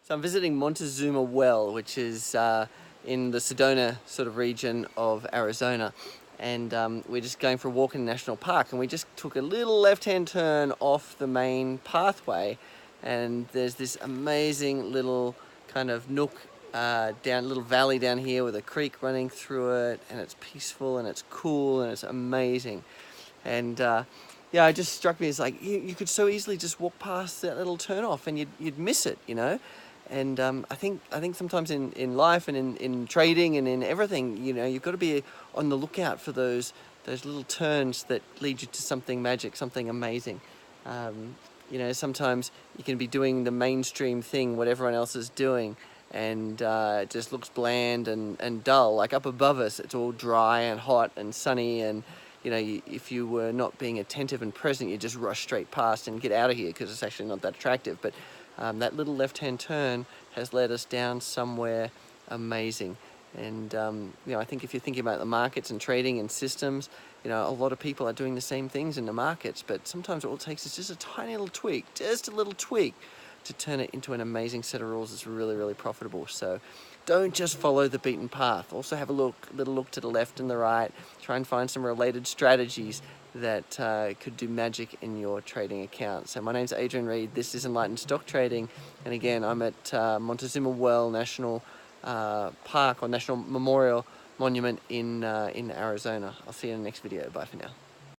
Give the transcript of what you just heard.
So I'm visiting Montezuma Well, which is in the Sedona sort of region of Arizona. And we're just going for a walk in the national park, and we just took a little left-hand turn off the main pathway, and there's this amazing little kind of nook little valley down here with a creek running through it, and it's peaceful and it's cool and it's amazing. And yeah, it just struck me as like you could so easily just walk past that little turn off and you'd miss it, you know. And I think sometimes in life and in trading and in everything, you know, you've got to be on the lookout for those little turns that lead you to something magic, something amazing. You know, sometimes you can be doing the mainstream thing, what everyone else is doing, and it just looks bland and dull. Like up above us, it's all dry and hot and sunny, and you know, if you were not being attentive and present, you just rush straight past and get out of here because it's actually not that attractive. But that little left-hand turn has led us down somewhere amazing. And you know, I think if you're thinking about the markets and trading and systems, you know, a lot of people are doing the same things in the markets, but sometimes all it takes is just a tiny little tweak, just a little tweak, to turn it into an amazing set of rules that's really, really profitable. So don't just follow the beaten path. Also have a little look to the left and the right. Try and find some related strategies that could do magic in your trading account. So my name's Adrian Reed. This is Enlightened Stock Trading. And again, I'm at Montezuma Well National Park or National Memorial Monument in Arizona. I'll see you in the next video. Bye for now.